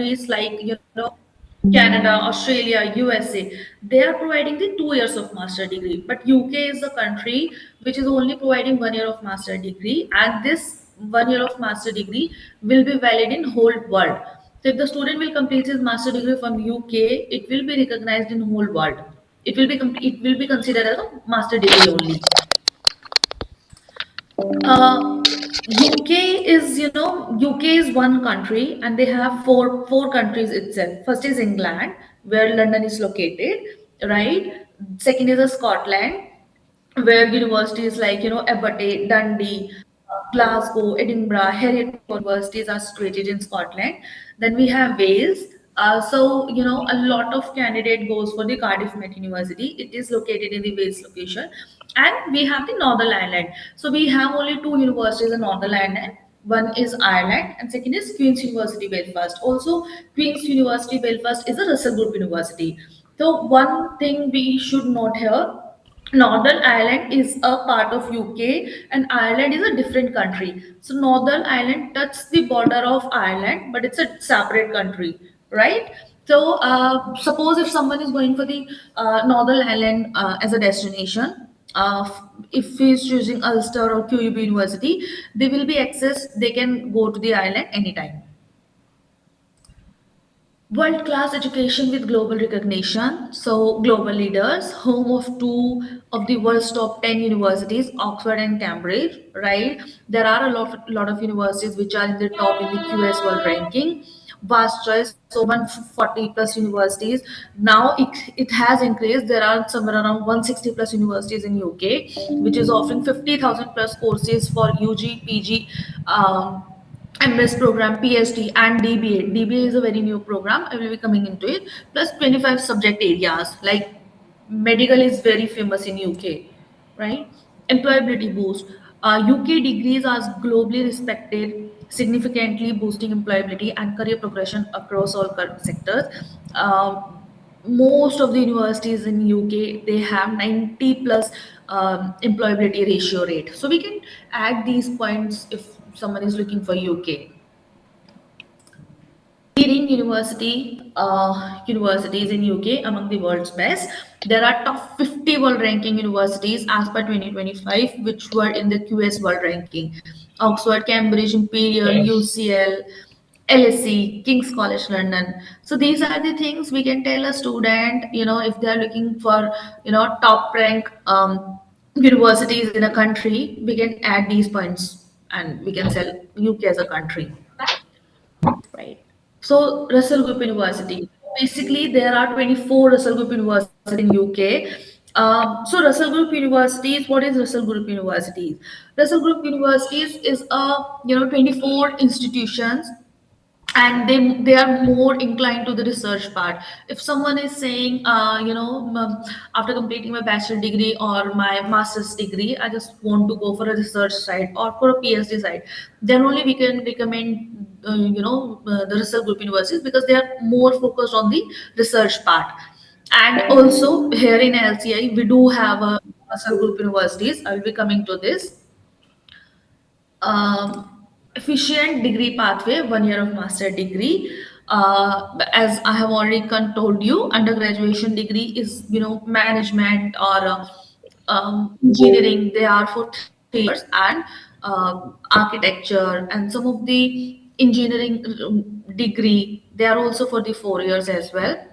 countries like Canada, Australia, USA, they are providing the 2 years of master degree. But UK is the country which is only providing 1 year of master degree, and this 1 year of master degree will be valid in whole world. So if the student will complete his master degree from UK, it will be recognized in whole world. It will be considered as a master degree only. Uh, UK is, UK is one country, and they have four countries itself. First is England, where London is located, right? Second is Scotland, where universities like Abertay, Dundee, Glasgow, Edinburgh, Harriet universities are situated in Scotland. Then we have Wales. So a lot of candidate goes for the Cardiff Met University. It is located in the Wales location, and we have the Northern Ireland. So we have only two universities in Northern Ireland. One is Ireland, and second is Queen's University Belfast. Also, Queen's University Belfast is a Russell Group university. So one thing we should note here, Northern Ireland is a part of UK, and Ireland is a different country. So Northern Ireland touches the border of Ireland, but it's a separate country, right? So suppose if someone is going for the Northern Ireland as a destination, if he's choosing Ulster or QUB University, they will be access. They can go to the island anytime. World class education with global recognition. So, global leaders, home of two of the world's top 10 universities, Oxford and Cambridge, right? There are lot of universities which are in the top in the QS World Ranking. Vast choice, so 140 plus universities. Now it has increased. There are somewhere around 160 plus universities in UK, which is offering 50,000 plus courses for UG, PG. MS program, PhD, and DBA. DBA is a very new program. I will be coming into it. Plus 25 subject areas like medical is very famous in UK, right? Employability boost. UK degrees are globally respected, significantly boosting employability and career progression across all sectors. Most of the universities in UK, they have 90 plus employability ratio rate. So we can add these points if someone is looking for UK. Leading universities in UK among the world's best. There are top 50 world ranking universities as per 2025, which were in the QS world ranking. Oxford, Cambridge, Imperial, UCL, LSE, King's College London. So these are the things we can tell a student, if they are looking for, top rank universities in a country, we can add these points and we can sell UK as a country. Right. So Russell Group University. Basically, there are 24 Russell Group Universities in UK. So Russell Group Universities, what is Russell Group Universities? Russell Group Universities is a 24 institutions, and they are more inclined to the research part. If someone is saying after completing my bachelor degree or my master's degree, I just want to go for a research side or for a PhD side, then only we can recommend the research group universities, because they are more focused on the research part. And also here in LCI we do have a research group universities. I will be coming to this. Efficient degree pathway, 1 year of master degree. As I have already told you, undergraduation degree is management or engineering. They are for 3 years, and architecture and some of the engineering degree, they are also for the 4 years as well.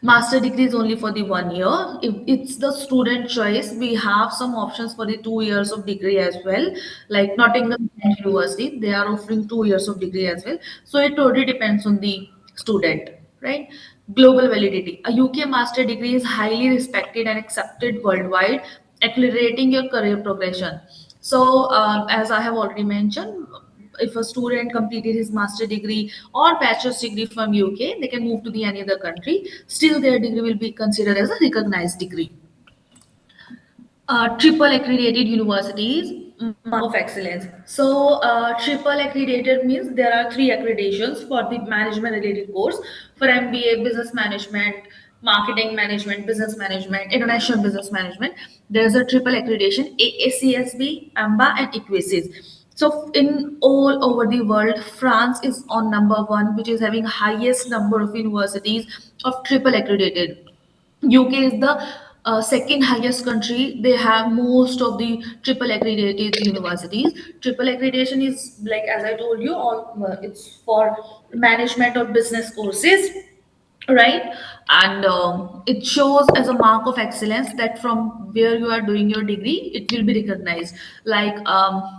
Master degree is only for the 1 year. If it's the student choice, we have some options for the 2 years of degree as well. Like Nottingham University, they are offering 2 years of degree as well. So it totally depends on the student, right? Global validity. A UK master degree is highly respected and accepted worldwide, accelerating your career progression. So, as I have already mentioned, if a student completed his master degree or bachelor's degree from UK, they can move to the any other country. Still, their degree will be considered as a recognized degree. Triple accredited universities, mark of excellence. So, triple accredited means there are three accreditations for the management related course. For MBA, business management, marketing management, business management, international business management. There's a triple accreditation: AACSB, AMBA, and EQUISIS. So in all over the world, France is on number one, which is having highest number of universities of triple accredited. UK is the second highest country. They have most of the triple accredited universities. Triple accreditation is like, as I told you, all it's for management or business courses, right? And it shows as a mark of excellence that from where you are doing your degree it will be recognized. Like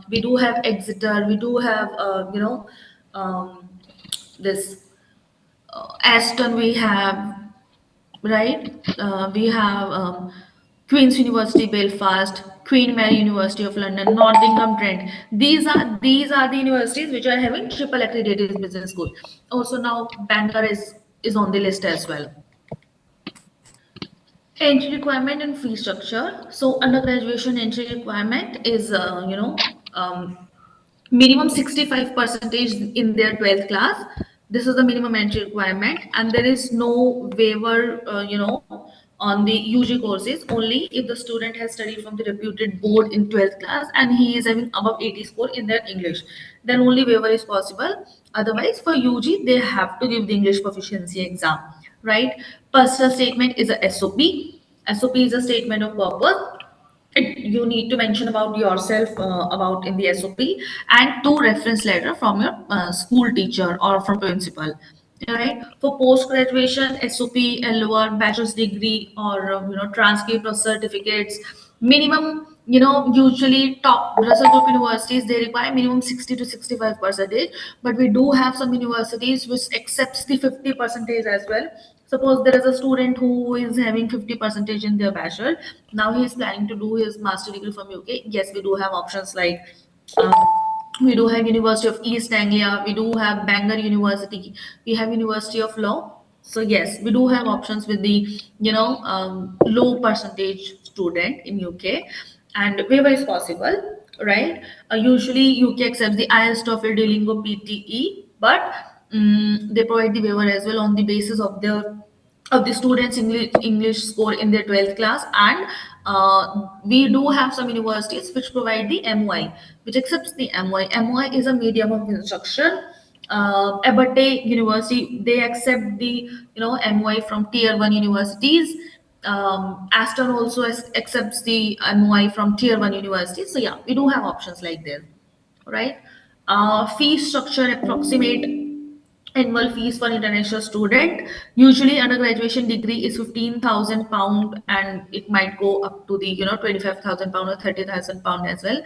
we do have Exeter, we do have um, this Aston, we have, right? We have Queen's University Belfast, Queen Mary University of London, Nottingham Trent. These are the universities which are having triple accredited business school. Also now Bangor is on the list as well. Entry requirement and fee structure. So undergraduation entry requirement is minimum 65 percentage in their 12th class. This is the minimum entry requirement, and there is no waiver on the UG courses, only if the student has studied from the reputed board in 12th class and he is having above 80 score in their English, then only waiver is possible. Otherwise for UG they have to give the English proficiency exam, right? Personal statement is a SOP is a statement of purpose. You need to mention about yourself about in the SOP, and two reference letter from your school teacher or from principal. Right. For post graduation, SOP, LOR, bachelor's degree, or transcript or certificates, minimum, usually top Russell Group universities they require minimum 60 to 65 percentage, but we do have some universities which accepts the 50 percentage as well. Suppose there is a student who is having 50 percentage in their bachelor. Now he is planning to do his master degree from UK. Yes, we do have options like um, we do have University of East Anglia, we do have Bangor University, we have University of Law. So yes, we do have options with the low percentage student in UK, and waiver is possible, right? Usually UK accepts the IELTS, TOEFL, Duolingo, PTE, but they provide the waiver as well on the basis of the students English score in their 12th class. And we do have some universities which provide the MY, which accepts the MY is a medium of instruction. Abate University, they accept the MY from tier 1 universities. Aston also accepts the MY from tier 1 universities. So yeah, we do have options like this, right? Fee structure approximate annual fees for international student. Usually undergraduation degree is 15,000 pound, and it might go up to the 25,000 pound or 30,000 pound as well.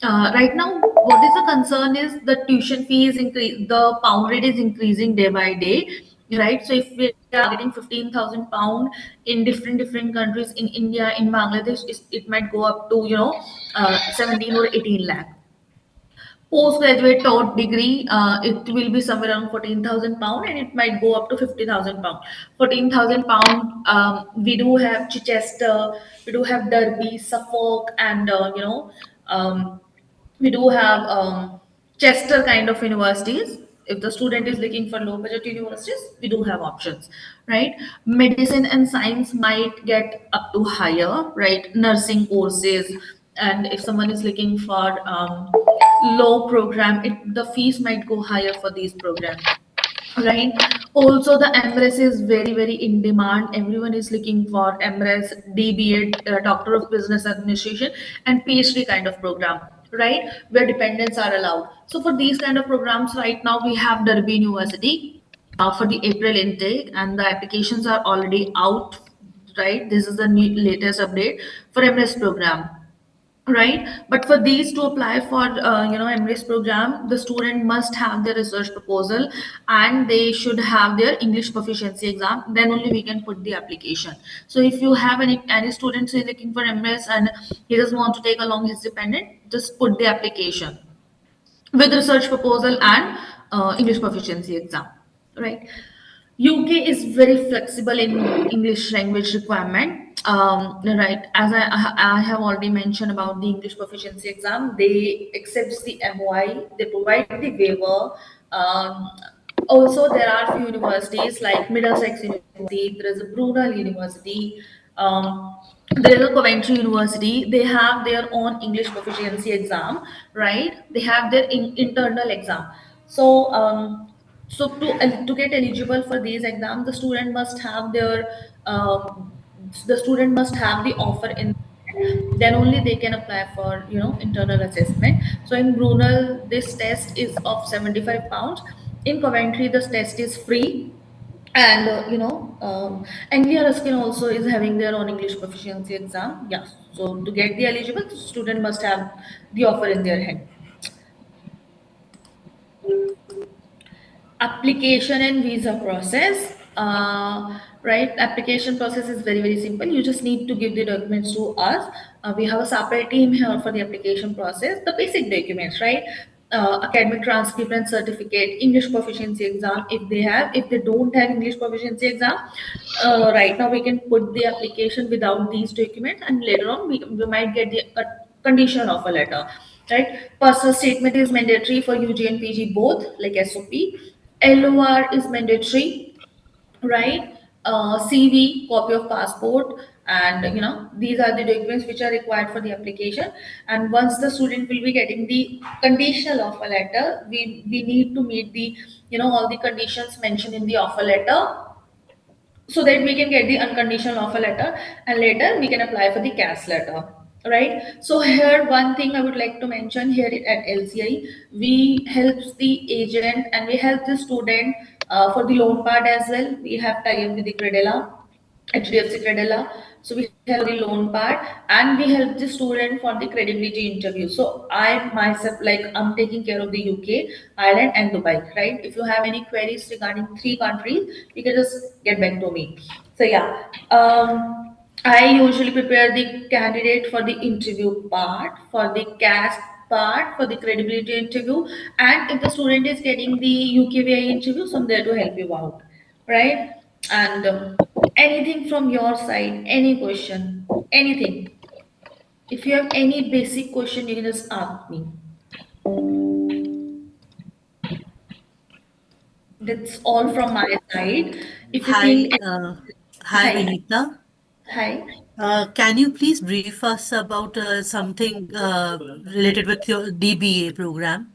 Right now what is the concern is the tuition fee is increase, the pound rate is increasing day by day, right? So if we are getting 15,000 pound in different countries, in India, in Bangladesh, it might go up to 17 or 18 lakh. Postgraduate taught degree, it will be somewhere around 14,000 pound, and it might go up to 50,000 pound. 14,000 pound, we do have Chichester, we do have Derby, Suffolk, and we do have Chester kind of universities. If the student is looking for low budget universities, we do have options, right? Medicine and science might get up to higher, right? Nursing courses, and if someone is looking for low program, the fees might go higher for these programs, right? Also the MRes is very in demand. Everyone is looking for MRes, DBA, Doctor of Business Administration, and PhD kind of program, right, where dependents are allowed. So for these kind of programs right now we have Derby University for the April intake, and the applications are already out, right? This is the latest update for MRes program, right? But for these to apply for MRes program, the student must have their research proposal, and they should have their English proficiency exam, then only we can put the application. So if you have any students who is looking for MRes and he doesn't want to take along his dependent, just put the application with research proposal and English proficiency exam, right? UK is very flexible in English language requirement. Right, as I have already mentioned about the English proficiency exam, they accept the MOI, they provide the waiver. Um, Also, there are few universities like Middlesex University, there is a Brunel University, There is a Coventry University. They have their own English proficiency exam, right? They have their internal exam. So, to get eligible for these exams, the student must have the offer in. Then only they can apply for internal assessment. So in Brunel, this test is of 75 pounds. In Coventry, this test is free. And Anglia Ruskin also is having their own English proficiency exam. Yeah. So to get the eligible, the student must have the offer in their hand. Application and visa process. Right, application process is very simple. You just need to give the documents to us. We have a separate team here for the application process. The basic documents, right? Academic transcript and certificate, English proficiency exam if they have. If they don't have English proficiency exam, right now we can put the application without these documents, and later on we might get the conditional offer letter. Right, personal statement is mandatory for UG and PG both, like SOP. LOR is mandatory, right? CV, copy of passport, and these are the documents which are required for the application. And once the student will be getting the conditional offer letter, we need to meet the all the conditions mentioned in the offer letter, so that we can get the unconditional offer letter, and later we can apply for the CAS letter, right? So here one thing I would like to mention here at LCI, we help the agent and we help the student for the loan part as well. We have tie-up with the Credila, HDFC Credila. So we have the loan part, and we help the student for the credibility interview. So I myself, like, I'm taking care of the UK, Ireland, and Dubai, right? If you have any queries regarding three countries, you can just get back to me. So yeah, I usually prepare the candidate for the interview part, for the CAS part, for the credibility interview, and if the student is getting the UKVI interview, so I'm there to help you out, right? And anything from your side, any question, anything. If you have any basic question, you can just ask me. That's all from my side. If you Hi, think, hi, hi, Vinita. hi, Can you please brief us about something related with your DBA program?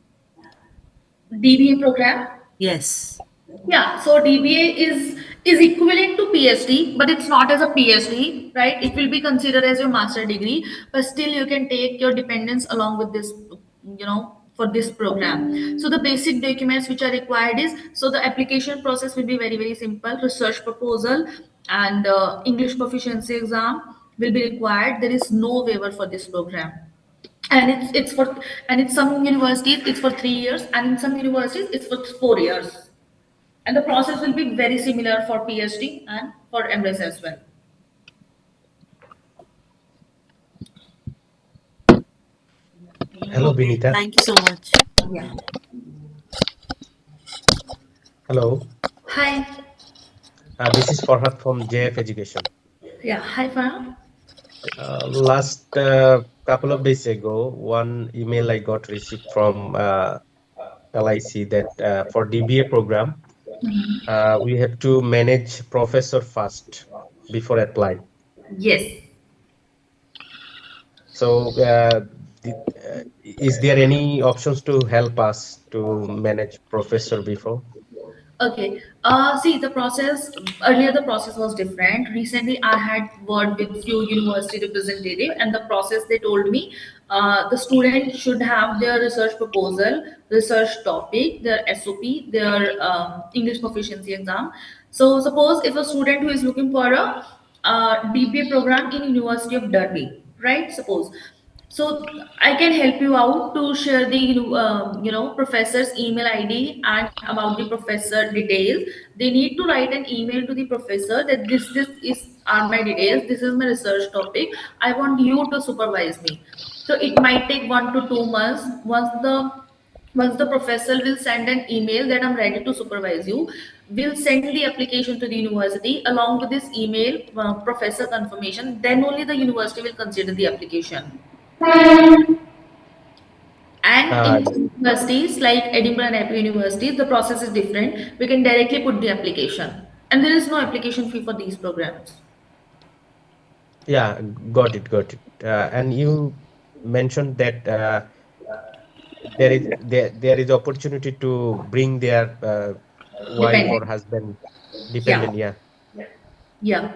DBA program. Yes. Yeah, so DBA is equivalent to PhD, but it's not as a PhD, right? It will be considered as your master degree, but still you can take your dependents along with this, for this program. So the basic documents which are required is, so the application process will be very simple. Research proposal and English proficiency exam will be required. There is no waiver for this program, and it's for, and in some universities it's for 3 years, and in some universities it's for 4 years, and the process will be very similar for PhD and for MS as well. Hello, Okay. Binita. Thank you so much. Yeah. Hello. Hi. This is Farhat from JF Education. Yeah. Hi, Farah. Last couple of days ago, one email I got received from LIC that for DBA program, we have to manage professor first before apply. Yes. So, is there any options to help us to manage professor before? Okay. See, the process earlier, the process was different. Recently, I had word with few university representative, and the process they told me, the student should have their research proposal, research topic, their SOP, their English proficiency exam. So, suppose if a student who is looking for a DBA program in University of Derby, right? Suppose, so I can help you out to share the professor's email ID and about the professor details. They need to write an email to the professor that this is are my details. This is my research topic. I want you to supervise me. So it might take 1 to 2 months. Once the professor will send an email that I'm ready to supervise you, we'll send the application to the university along with this email, professor confirmation. Then only the university will consider the application. And Uh, in universities like Edinburgh and Apple universities, the process is different. We can directly put the application, and there is no application fee for these programs. Yeah, got it, got it. And you mentioned that there is opportunity to bring their wife or Dependent. husband Yeah, dependent. Yeah. yeah.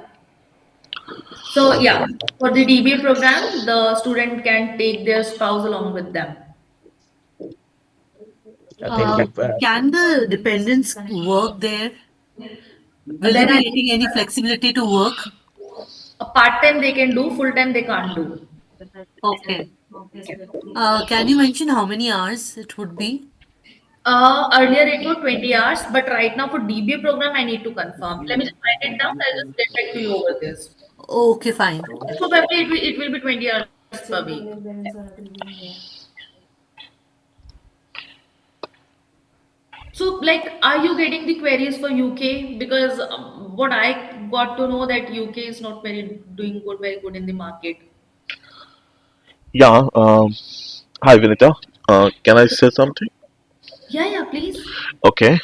So Okay. yeah, for the DBA program, the student can take their spouse along with them. Thank Uh, you. can the dependents work there? Will they Then be I getting any flexibility to work? a part time they can do, full time they can't do. Okay. Can you mention how many hours it would be? Earlier it was 20 hours, but right now for DBA program I need to confirm. Let me just write it down. I'll just get back to you over this. Okay, fine. Probably it will be 20 hours per week. So, like, are you getting the queries for UK? Because what I got to know that UK is not very good in the market. Yeah, hi Vinita. Can I say something? Yeah, yeah, please. Okay.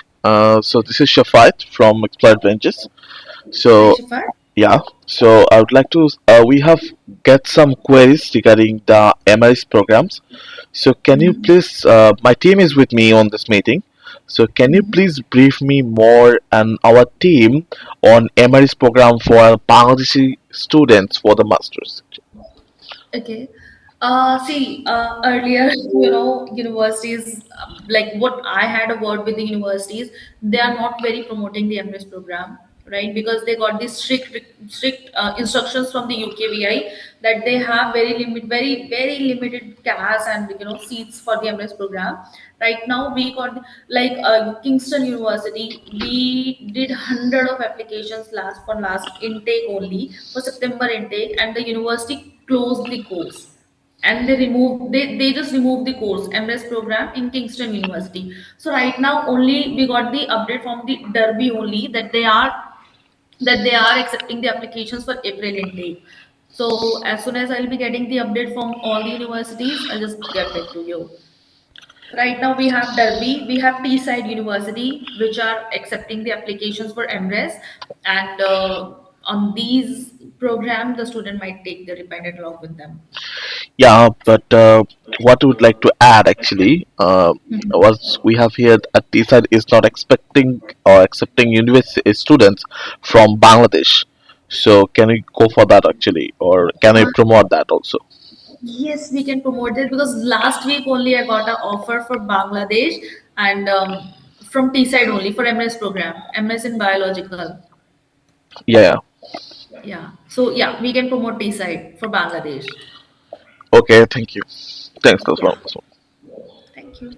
So this is Shafat from Explored Ventures. Hi, So Shafar. yeah, so I would like to. We have get some queries regarding the MRS programs. So can you Mhm. please? My team is with me on this meeting. So can you Mhm. please brief me more and our team on MRS program for Bangladeshi students for the masters? Okay. See, earlier, universities, like what I had a word with the universities, they are not very promoting the MRS program, right? Because they got these strict instructions from the UKVI that they have very limited CAS and seats for the MRS program. Right now, we got like Kingston University, we did hundred of applications last intake only for September intake, and the university closed the course and they just removed the course MS program in Kingston University. So right now only we got the update from the Derby only that they are accepting the applications for April intake. So as soon as I'll be getting the update from all the universities, I'll just get back to you. Right now we have Derby, we have Teesside University, which are accepting the applications for MRes, and on these programs, the student might take the dependent along with them. Yeah, but what I would like to add actually was we have here at TSAT is not expecting or accepting university students from Bangladesh. So can we go for that actually, or can we Uh, promote that also? yes, we can promote it because last week only I got an offer for Bangladesh and from T-side only for MS program, MS in biological. Yeah, yeah. Yeah. So yeah, we can promote T-side for Bangladesh. Okay, thank you. Thanks, that's Yeah. one. Thank you.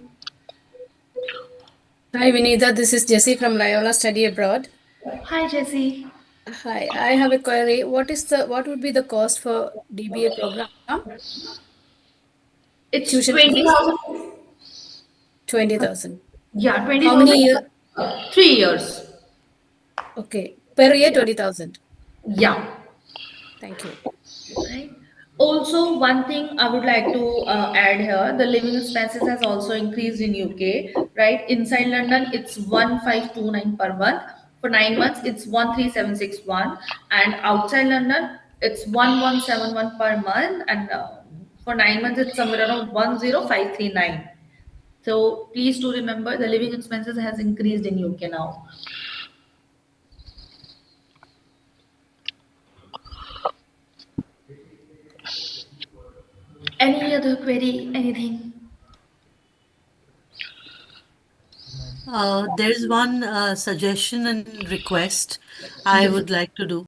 Hi Vinita, this is Jessie from Loyola Study Abroad. Hi, Jesse. Hi, I have a query. What would be the cost for DBA program? It's Tuition fees? 20,000. 20,000. Yeah, How 20,000. many year? 3 years. Okay, per year Yeah. 20,000. Yeah. Thank you. Right. Also, one thing I would like to add here, the living expenses has also increased in UK, right? Inside London, it's 1529 per month. For 9 months, it's 13761, and outside London, it's 1171 per month, and for 9 months, it's somewhere around 10539. So please do remember the living expenses has increased in UK now. Any other query? Anything? There's one suggestion and request I Yes. would like to do.